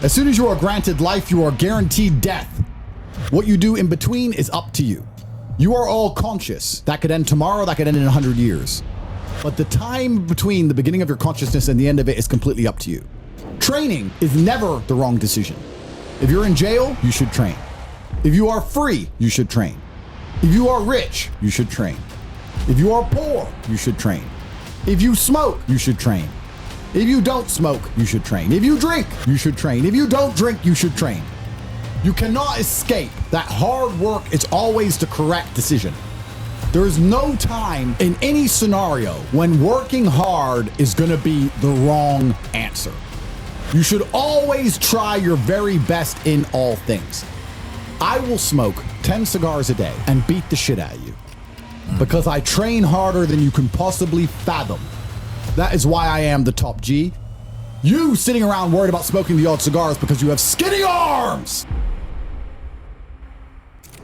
As soon as you are granted life, you are guaranteed death. What you do in between is up to you. You are all conscious. That could end tomorrow, that could end in 100 years. But the time between the beginning of your consciousness and the end of it is completely up to you. Training is never the wrong decision. If you're in jail, you should train. If you are free, you should train. If you are rich, you should train. If you are poor, you should train. If you smoke, you should train. If you don't smoke, you should train. If you drink, you should train. If you don't drink, you should train. You cannot escape that hard work is always the correct decision. There is no time in any scenario when working hard is going to be the wrong answer. You should always try your very best in all things. I will smoke 10 cigars a day and beat the shit out of you because I train harder than you can possibly fathom. That is why I am the top G. You sitting around worried about smoking the odd cigars because you have skinny arms.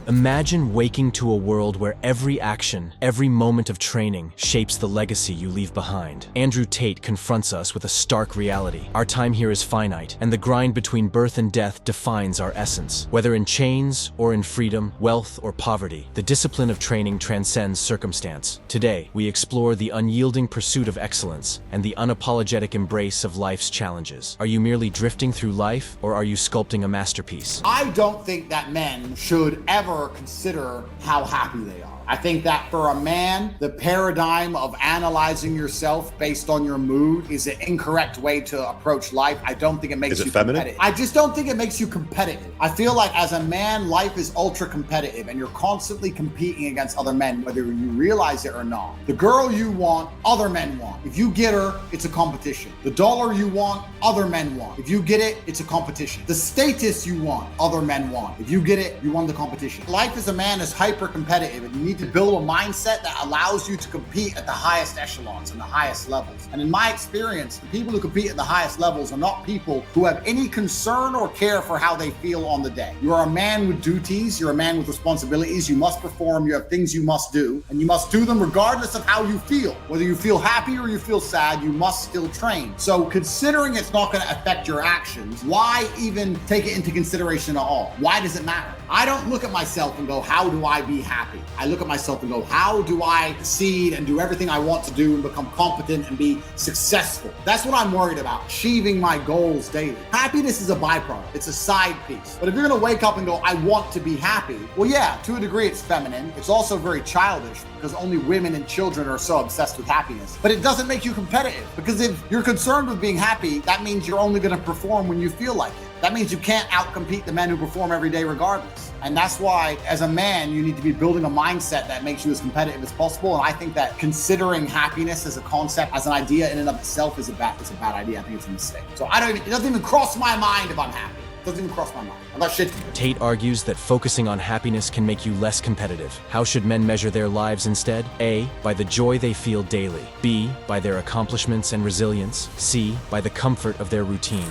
Imagine waking to a world where every action, every moment of training shapes the legacy you leave behind. Andrew Tate confronts us with a stark reality. Our time here is finite, and the grind between birth and death defines our essence. Whether in chains or in freedom, wealth or poverty, the discipline of training transcends circumstance. Today, we explore the unyielding pursuit of excellence and the unapologetic embrace of life's challenges. Are you merely drifting through life, or are you sculpting a masterpiece? I don't think that men should ever consider how happy they are. I think that for a man, the paradigm of analyzing yourself based on your mood is an incorrect way to approach life. I don't think it makes you competitive. I just don't think it makes you competitive. I feel like as a man, life is ultra competitive and you're constantly competing against other men, whether you realize it or not. The girl you want, other men want. If you get her, it's a competition. The dollar you want, other men want. If you get it, it's a competition. The status you want, other men want. If you get it, you won the competition. Life as a man is hyper competitive and you need to build a mindset that allows you to compete at the highest echelons and the highest levels. And in my experience, the people who compete at the highest levels are not people who have any concern or care for how they feel on the day. You are a man with duties, you're a man with responsibilities, you must perform, you have things you must do, and you must do them regardless of how you feel. Whether you feel happy or you feel sad, you must still train. So considering it's not going to affect your actions, why even take it into consideration at all? Why does it matter? I don't look at myself and go, how do I be happy? I look at myself and go, how do I succeed and do everything I want to do and become competent and be successful? That's what I'm worried about, achieving my goals daily. Happiness is a byproduct. It's a side piece. But if you're going to wake up and go, I want to be happy, well, yeah, to a degree it's feminine. It's also very childish because only women and children are so obsessed with happiness. But it doesn't make you competitive because if you're concerned with being happy, that means you're only going to perform when you feel like it. That means you can't outcompete the men who perform every day regardless. And that's why, as a man, you need to be building a mindset that makes you as competitive as possible. And I think that considering happiness as a concept, as an idea in and of itself is a bad idea. I think it's a mistake. So it doesn't even cross my mind if I'm happy. It doesn't even cross my mind. I'm not shit. Tate argues that focusing on happiness can make you less competitive. How should men measure their lives instead? A, by the joy they feel daily. B, by their accomplishments and resilience. C, by the comfort of their routine.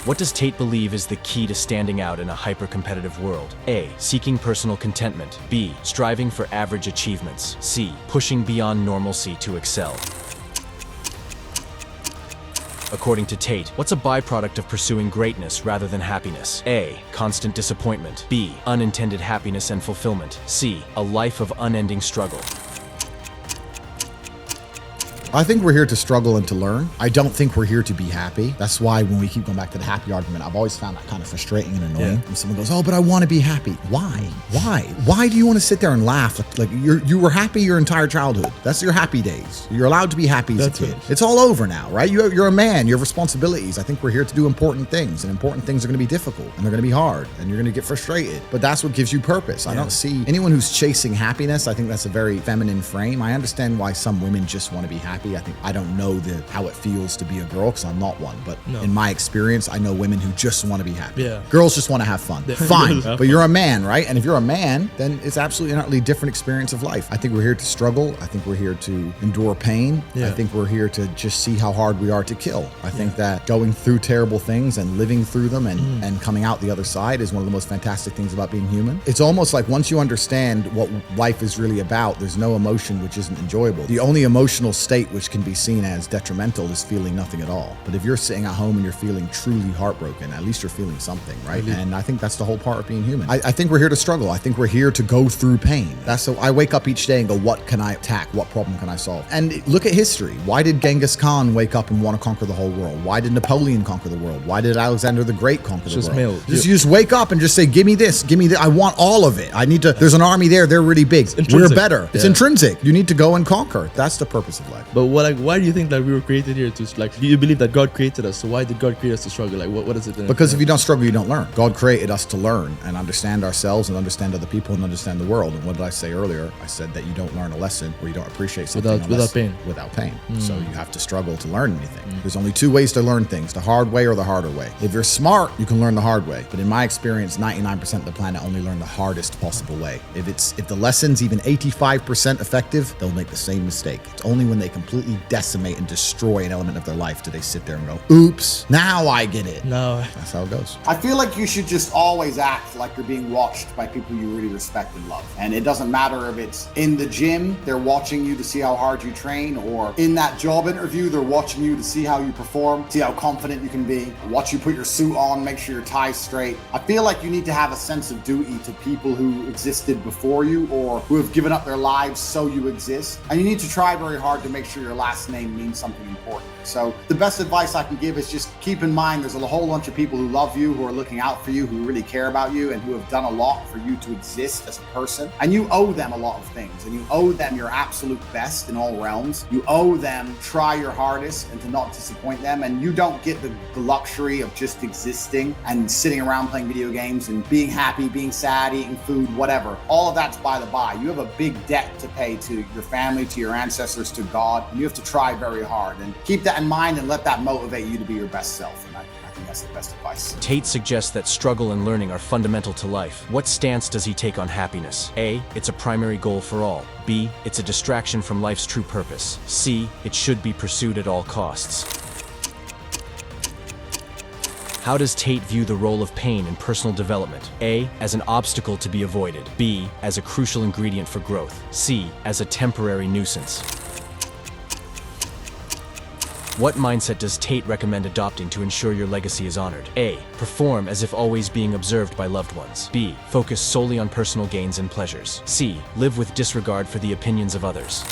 What does Tate believe is the key to standing out in a hyper-competitive world? A, seeking personal contentment. B, striving for average achievements. C, pushing beyond normalcy to excel. According to Tate, what's a byproduct of pursuing greatness rather than happiness? A, constant disappointment. B, unintended happiness and fulfillment. C, a life of unending struggle. I think we're here to struggle and to learn. I don't think we're here to be happy. That's why when we keep going back to the happy argument, I've always found that kind of frustrating and annoying. When someone goes, oh, but I want to be happy. Why? Why do you want to sit there and laugh? Like you were happy your entire childhood. That's your happy days. You're allowed to be happy as a kid. It's all over now, right? You're a man. You have responsibilities. I think we're here to do important things, and important things are going to be difficult, and they're going to be hard, and you're going to get frustrated. But that's what gives you purpose. I don't see anyone who's chasing happiness. I think that's a very feminine frame. I understand why some women just want to be happy. I don't know how it feels to be a girl because I'm not one. But in my experience, I know women who just want to be happy. Girls just want to have fun. Fine. But you're a man, right? And if you're a man, then it's absolutely an utterly different experience of life. I think we're here to struggle. I think we're here to endure pain. I think we're here to just see how hard we are to kill. I think that going through terrible things and living through them and coming out the other side is one of the most fantastic things about being human. It's almost like once you understand what life is really about, there's no emotion which isn't enjoyable. The only emotional state which can be seen as detrimental, is feeling nothing at all. But if you're sitting at home and you're feeling truly heartbroken, at least you're feeling something, right? And I think that's the whole part of being human. I think we're here to struggle. I think we're here to go through pain. That's so I wake up each day and go, what can I attack? What problem can I solve? And look at history. Why did Genghis Khan wake up and want to conquer the whole world? Why did Napoleon conquer the world? Why did Alexander the Great conquer the world? You just wake up and just say, give me this, give me that. I want all of it. I need to, there's an army there, they're really big. We're better. It's intrinsic. You need to go and conquer. That's the purpose of life. But why do you think that we were created here to, like, do you believe that God created us? So why did God create us to struggle? Like, what is it? Because if you don't struggle, you don't learn. God created us to learn and understand ourselves and understand other people and understand the world. And what did I say earlier? I said that you don't learn a lesson or you don't appreciate something without pain. Without pain. So you have to struggle to learn anything. There's only two ways to learn things, the hard way or the harder way. If you're smart, you can learn the hard way. But in my experience, 99% of the planet only learn the hardest possible way. If the lesson's even 85% effective, they'll make the same mistake. It's only when they completely decimate and destroy an element of their life do they sit there and go, oops, now I get it. No. That's how it goes. I feel like you should just always act like you're being watched by people you really respect and love. And it doesn't matter if it's in the gym, they're watching you to see how hard you train, or in that job interview, they're watching you to see how you perform, see how confident you can be, watch you put your suit on, make sure your tie's straight. I feel like you need to have a sense of duty to people who existed before you or who have given up their lives so you exist. And you need to try very hard to make sure your last name means something important. So the best advice I can give is just keep in mind there's a whole bunch of people who love you, who are looking out for you, who really care about you, and who have done a lot for you to exist as a person. And you owe them a lot of things, and you owe them your absolute best in all realms. You owe them try your hardest and to not disappoint them. And you don't get the luxury of just existing and sitting around playing video games and being happy, being sad, eating food, whatever. All of that's by the by. You have a big debt to pay to your family, to your ancestors, to God, and you have to try very hard. And keep that in mind and let that motivate you to be your best self. And I think that's the best advice. Tate suggests that struggle and learning are fundamental to life. What stance does he take on happiness? A, it's a primary goal for all. B, it's a distraction from life's true purpose. C, it should be pursued at all costs. How does Tate view the role of pain in personal development? A, as an obstacle to be avoided. B, as a crucial ingredient for growth. C, as a temporary nuisance. What mindset does Tate recommend adopting to ensure your legacy is honored? A, perform as if always being observed by loved ones. B, focus solely on personal gains and pleasures. C, live with disregard for the opinions of others.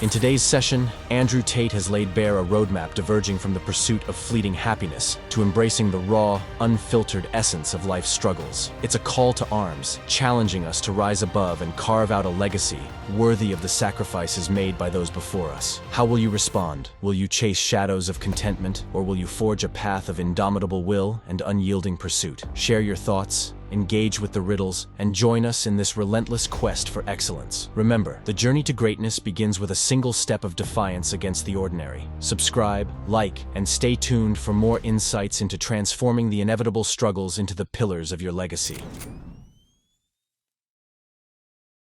In today's session, Andrew Tate has laid bare a roadmap diverging from the pursuit of fleeting happiness to embracing the raw, unfiltered essence of life's struggles. It's a call to arms, challenging us to rise above and carve out a legacy worthy of the sacrifices made by those before us. How will you respond? Will you chase shadows of contentment, or will you forge a path of indomitable will and unyielding pursuit? Share your thoughts, engage with the riddles, and join us in this relentless quest for excellence. Remember, the journey to greatness begins with a single step of defiance against the ordinary. Subscribe, like, and stay tuned for more insights into transforming the inevitable struggles into the pillars of your legacy.